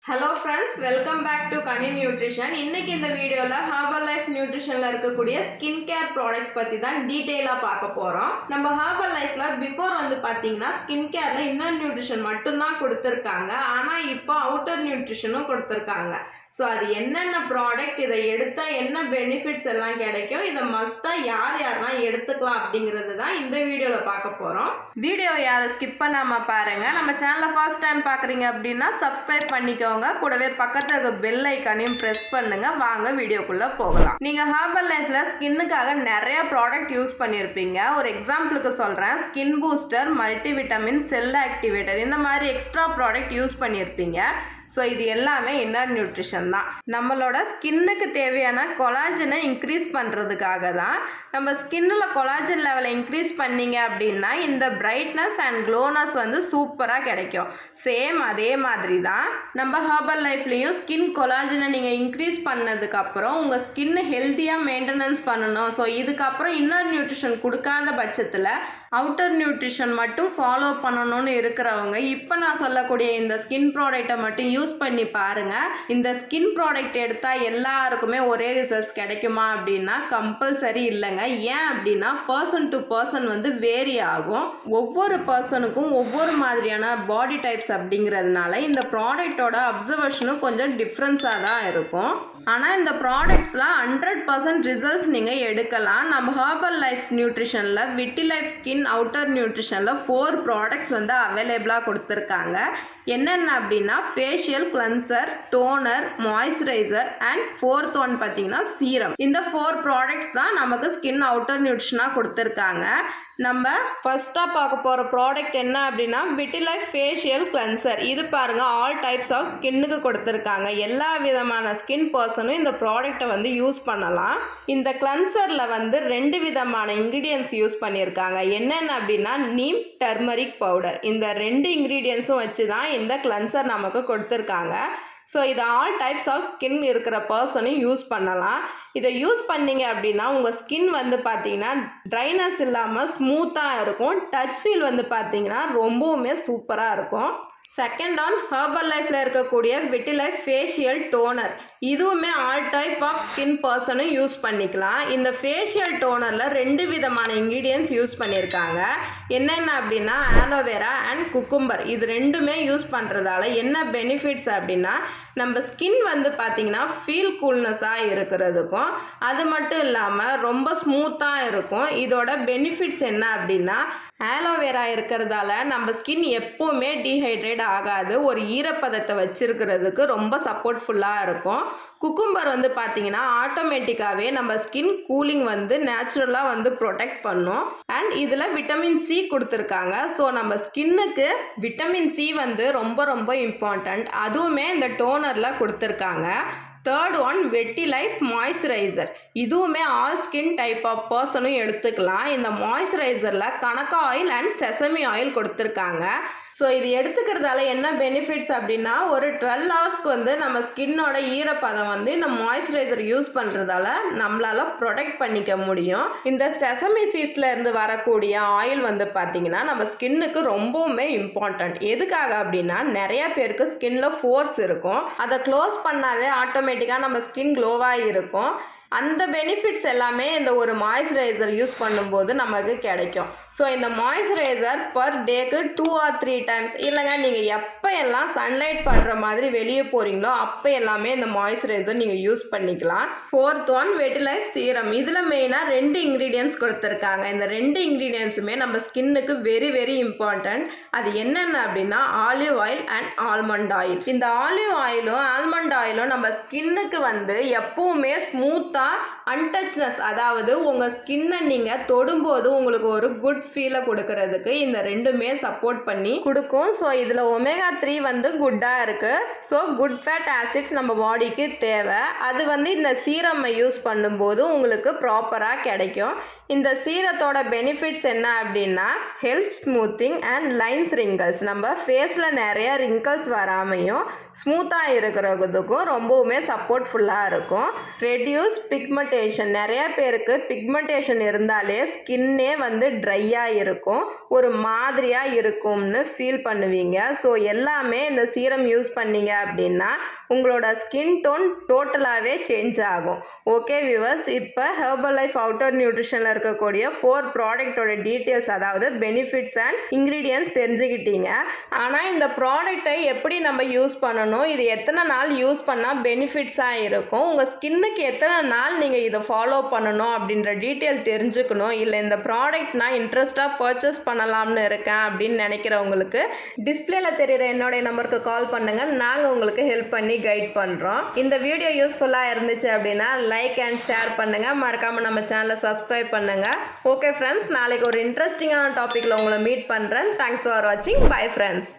Hello friends, welcome back to Kani Nutrition. இன்னைக்கு இந்த வீடியோல Herbalife Nutritionல இருக்கக்கூடிய ஸ்கின் கேர் ப்ராடக்ட்ஸ் பத்தி தான் டீடைலா பார்க்க போறோம். நம்ம Herbalifeல பிஃபோர் வந்து பாத்தீங்கன்னா ஸ்கின் கேர்ல இன்னர் நியூட்ரிஷன் மட்டும் தான் கொடுத்திருக்காங்க. ஆனா இப்போ அவுட்டர் நியூட்ரிஷனும் கொடுத்திருக்காங்க. ஸோ அது என்னென்ன ப்ராடக்ட், இதை எடுத்தா என்ன பெனிஃபிட்ஸ் எல்லாம் கிடைக்கும், இதை மஸ்டா யாரெல்லாம் எடுத்துக்கலாம் அப்படிங்கிறது தான் இந்த வீடியோவில் பார்க்க போகிறோம். வீடியோ யாரும் ஸ்கிப் பண்ணாமல் பாருங்கள். நம்ம சேனலை ஃபர்ஸ்ட் டைம் பார்க்குறீங்க அப்படின்னா சப்ஸ்கிரைப் பண்ணிக்கோங்க. கூடவே பக்கத்தில் இருக்க பெல் ஐக்கானையும் ப்ரெஸ் பண்ணுங்கள். வாங்க வீடியோக்குள்ளே போகலாம். நீங்கள் Herbalifeல ஸ்கின்னுக்காக நிறைய ப்ராடக்ட் யூஸ் பண்ணியிருப்பீங்க. ஒரு எக்ஸாம்பிளுக்கு சொல்கிறேன், skin booster, multivitamin, cell activator, இந்த மாதிரி எக்ஸ்ட்ரா ப்ராடக்ட் யூஸ் பண்ணியிருப்பீங்க. ஸோ இது எல்லாமே இன்னர் நியூட்ரிஷன் தான். நம்மளோட ஸ்கின்னுக்கு தேவையான கொலாஜனை இன்க்ரீஸ் பண்ணுறதுக்காக தான். நம்ம ஸ்கின்னில் கொலாஜன் லெவலை இன்க்ரீஸ் பண்ணிங்க அப்படின்னா இந்த பிரைட்னஸ் அண்ட் க்ளோனஸ் வந்து சூப்பராக கிடைக்கும். சேம் அதே மாதிரி தான் நம்ம Herbalifeலையும் ஸ்கின் கொலாஜனை நீங்கள் இன்க்ரீஸ் பண்ணதுக்கப்புறம் உங்கள் ஸ்கின்னு ஹெல்த்தியாக மெயின்டெனன்ஸ் பண்ணணும். ஸோ இதுக்கப்புறம் இன்னர் நியூட்ரிஷன் கொடுக்காத பட்சத்தில் அவுட்டர் நியூட்ரிஷன் மட்டும் ஃபாலோ பண்ணணும்னு இருக்கிறவங்க இப்போ நான் சொல்லக்கூடிய இந்த ஸ்கின் ப்ராடக்டை மட்டும் யூஸ் பண்ணி பாருங்கள். இந்த ஸ்கின் ப்ராடக்ட் எடுத்தால் எல்லாருக்குமே ஒரே ரிசல்ட்ஸ் கிடைக்குமா அப்படின்னா கம்பல்சரி இல்லைங்க. ஏன் அப்படின்னா பர்சன் டு பர்சன் வந்து வேரி ஆகும். ஒவ்வொரு பர்சனுக்கும் ஒவ்வொரு மாதிரியான பாடி டைப்ஸ் அப்படிங்கிறதுனால இந்த ப்ராடக்டோட அப்சர்வேஷனும் கொஞ்சம் டிஃப்ரென்ஸாக தான் இருக்கும். ஆனால் இந்த ப்ராடக்ட்ஸ்லாம் 100% ரிசல்ட்ஸ் நீங்கள் எடுக்கலாம். நம்ம Herbalife நியூட்ரிஷனில் விட்டிலைஃப் ஸ்கின் அவுட்டர் நியூட்ரிஷனில் 4 ப்ராடக்ட்ஸ் வந்து அவைலபிளாக கொடுத்துருக்காங்க. என்னென்ன அப்படின்னா facial cleanser, toner, moisturiser and 4th one பார்த்தீங்கன்னா சீரம். இந்த 4 ப்ராடக்ட்ஸ் தான் நமக்கு ஸ்கின் அவுட்டர் நியூட்ரிஷனாக கொடுத்துருக்காங்க. நம்ம ஃபர்ஸ்ட்டாக பார்க்க போகிற ப்ராடக்ட் என்ன அப்படின்னா விட்டிலைஃப் ஃபேஷியல் கிளென்சர். இது பாருங்கள், ஆல் டைப்ஸ் ஆஃப் ஸ்கின்னுக்கு கொடுத்துருக்காங்க. எல்லா விதமான ஸ்கின் பர்சனும் இந்த ப்ராடக்டை வந்து யூஸ் பண்ணலாம். இந்த கிளென்சரில் வந்து 2 விதமான இன்க்ரீடியன்ஸ் யூஸ் பண்ணியிருக்காங்க. என்னென்ன அப்படின்னா நீம், டர்மரிக் பவுடர். இந்த 2 இன்க்ரீடியன்ஸும் வச்சு தான் இந்த கிளென்சர் நமக்கு கொடுத்துருக்காங்க. ஸோ இது ஆல் டைப்ஸ் ஆஃப் ஸ்கின் இருக்கிற பர்சனும் யூஸ் பண்ணலாம். இதை யூஸ் பண்ணிங்க அப்படின்னா உங்கள் ஸ்கின் வந்து பார்த்தீங்கன்னா ட்ரைனஸ் இல்லாமல் ஸ்மூத்தாக இருக்கும். டச் ஃபீல் வந்து பார்த்தீங்கன்னா ரொம்பவுமே சூப்பராக இருக்கும். செகண்ட் ஆன் Herbalifeல இருக்கக்கூடிய விட்டிலைஃப் ஃபேஷியல் டோனர். இதுவுமே ஆல் டைப் ஆஃப் ஸ்கின் பர்சனும் யூஸ் பண்ணிக்கலாம். இந்த ஃபேஷியல் டோனரில் 2 விதமான இன்க்ரீடியன்ஸ் யூஸ் பண்ணியிருக்காங்க. என்னென்ன அப்படின்னா ஆலோவேரா அண்ட் குக்கும்பர். இது 2மே யூஸ் பண்ணுறதால என்ன பெனிஃபிட்ஸ் அப்படின்னா நம்ம ஸ்கின் வந்து பார்த்திங்கன்னா ஃபீல் கூல்னஸாக இருக்கிறதுக்கும் அது மட்டும் இல்லாமல் ரொம்ப ஸ்மூத்தாக இருக்கும். இதோட பெனிஃபிட்ஸ் என்ன அப்படின்னா ஆலோவேரா இருக்கிறதால நம்ம ஸ்கின் எப்போவுமே டீஹைட்ரேட் ஆகாது. ஒரு ஈரப்பதத்தை வச்சிருக்கிறதுக்கு ரொம்ப சப்போர்ட்ஃபுல்லாக இருக்கும். குக்கும்பர் வந்து பார்த்திங்கன்னா ஆட்டோமேட்டிக்காகவே நம்ம ஸ்கின் கூலிங் வந்து நேச்சுரலாக வந்து ப்ரொடெக்ட் பண்ணும். அண்ட் இதில் விட்டமின் சி கொடுத்துருக்காங்க. ஸோ நம்ம ஸ்கின்னுக்கு விட்டமின் சி வந்து ரொம்ப ரொம்ப இம்பார்ட்டண்ட். அதுவுமே இந்த டோனரில் கொடுத்துருக்காங்க. Third one Vritilife moisturiser. இதுவுமே ஆல் ஸ்கின் டைப் ஆஃப் பர்சனும் எடுத்துக்கலாம். இந்த மாய்ஸ்சரைசரில் கனகா ஆயில் அண்ட் செசமி ஆயில் கொடுத்துருக்காங்க. ஸோ இது எடுத்துக்கிறதால என்ன பெனிஃபிட்ஸ் அப்படின்னா ஒரு 12 ஹவர்ஸ்க்கு வந்து நம்ம ஸ்கின்னோட ஈரப்பதம் வந்து இந்த மாய்ஸ்சரைசர் யூஸ் பண்ணுறதால நம்மளால் ப்ரொடெக்ட் பண்ணிக்க முடியும். இந்த செசமி சீட்ஸில் இருந்து வரக்கூடிய ஆயில் வந்து பார்த்திங்கன்னா நம்ம ஸ்கின்னுக்கு ரொம்பவுமே இம்பார்ட்டண்ட். எதுக்காக அப்படின்னா நிறைய பேருக்கு ஸ்கின்ல ஃபோர்ஸ் இருக்கும். அதை க்ளோஸ் பண்ணாவே ஆட்டோமேட்டிக்காக நம்ம ஸ்கின் க்ளோவாக இருக்கும். அந்த பெனிஃபிட்ஸ் எல்லாமே இந்த ஒரு மாய்ஸ்சரைசர் யூஸ் பண்ணும்போது நமக்கு கிடைக்கும். ஸோ இந்த மாய்ஸ்சரைசர் பர் டேக்கு 2 or 3 டைம்ஸ், இல்லைங்க நீங்கள் எப்போ எல்லாம் சன்லைட் படுற மாதிரி வெளியே போகிறீங்களோ அப்போ எல்லாமே இந்த மாய்ஸ்சரைசர் நீங்கள் யூஸ் பண்ணிக்கலாம். 4th one விட்டிலைஃப் serum. இதில் மெயினாக 2 இன்க்ரீடியன்ஸ் கொடுத்துருக்காங்க. இந்த 2 இன்க்ரீடியன்ஸுமே நம்ம ஸ்கின்னுக்கு வெரி வெரி இம்பார்ட்டண்ட். அது என்னென்ன அப்படின்னா olive oil and almond oil. இந்த ஆலிவ் ஆயிலும் ஆல்மண்ட் ஆயிலும் நம்ம ஸ்கின்னுக்கு வந்து எப்பவுமே ஸ்மூத்தாக அன்டச்னஸ், அதாவது உங்கள் ஸ்கின்னை நீங்கள் தொடும்போது உங்களுக்கு ஒரு குட் ஃபீலை கொடுக்கறதுக்கு இந்த 2மே சப்போர்ட் பண்ணி கொடுக்கும். ஸோ இதில் ஒமேகா 3 வந்து குட்டாக இருக்குது. ஸோ குட் ஃபேட் ஆசிட்ஸ் நம்ம பாடிக்கு தேவை. அது வந்து இந்த சீரம்மை யூஸ் பண்ணும்போது உங்களுக்கு ப்ராப்பராக கிடைக்கும். இந்த சீரத்தோட பெனிஃபிட்ஸ் என்ன அப்படின்னா help smoothing and lines wrinkles. நம்ம ஃபேஸில் நிறைய ரிங்கிள்ஸ் வராமையும் ஸ்மூத்தாக இருக்கிறதுக்கும் ரொம்பவுமே சப்போர்ட்ஃபுல்லாக இருக்கும். Reduce pigment pigmentation. நிறைய பேருக்கு பிக்மெண்டேஷன் இருந்தாலே ஸ்கின்னே வந்து ட்ரையாக இருக்கும், ஒரு மாதிரியாக இருக்கும்னு ஃபீல் பண்ணுவீங்க. ஸோ எல்லாமே இந்த சீரம் யூஸ் பண்ணீங்க அப்படின்னா உங்களோட ஸ்கின் டோன் டோட்டலாகவே சேஞ்ச் ஆகும். ஓகே வியூவர்ஸ், இப்போ ஹெர்பல் லைஃப் அவுட்டர் நியூட்ரிஷனில் இருக்கக்கூடிய 4 ப்ராடக்டோட டீட்டெயில்ஸ், அதாவது பெனிஃபிட்ஸ் அண்ட் இன்க்ரீடியன்ட்ஸ் தெரிஞ்சுக்கிட்டீங்க. ஆனால் இந்த ப்ராடக்டை எப்படி நம்ம யூஸ் பண்ணணும், இது எத்தனை நாள் யூஸ் பண்ணால் பெனிஃபிட்ஸாக இருக்கும், உங்கள் ஸ்கின்னுக்கு எத்தனை நாள் நீங்கள் இதை ஃபாலோ பண்ணணும் அப்படின்ற டீட்டெயில் தெரிஞ்சுக்கணும், இல்லை இந்த ப்ராடக்ட் நான் இன்ட்ரெஸ்ட்டாக பர்ச்சேஸ் பண்ணலாம்னு இருக்கேன் அப்படின்னு நினைக்கிறவங்களுக்கு டிஸ்பிளேல தெரிகிற என்னுடைய நம்பருக்கு கால் பண்ணுங்கள். நாங்கள் உங்களுக்கு ஹெல்ப் பண்ணி கைட் பண்ணுறோம். இந்த வீடியோ யூஸ்ஃபுல்லாக இருந்துச்சு அப்படின்னா லைக் அண்ட் ஷேர் பண்ணுங்கள். மறக்காமல் நம்ம சேனலை சப்ஸ்கிரைப் பண்ணுங்கள். ஓகே ஃப்ரெண்ட்ஸ், நாளைக்கு ஒரு இன்ட்ரெஸ்டிங்கான டாப்பிக்கில் உங்களை மீட் பண்ணுறேன். தேங்க்ஸ் ஃபார் வாட்சிங். Bye friends.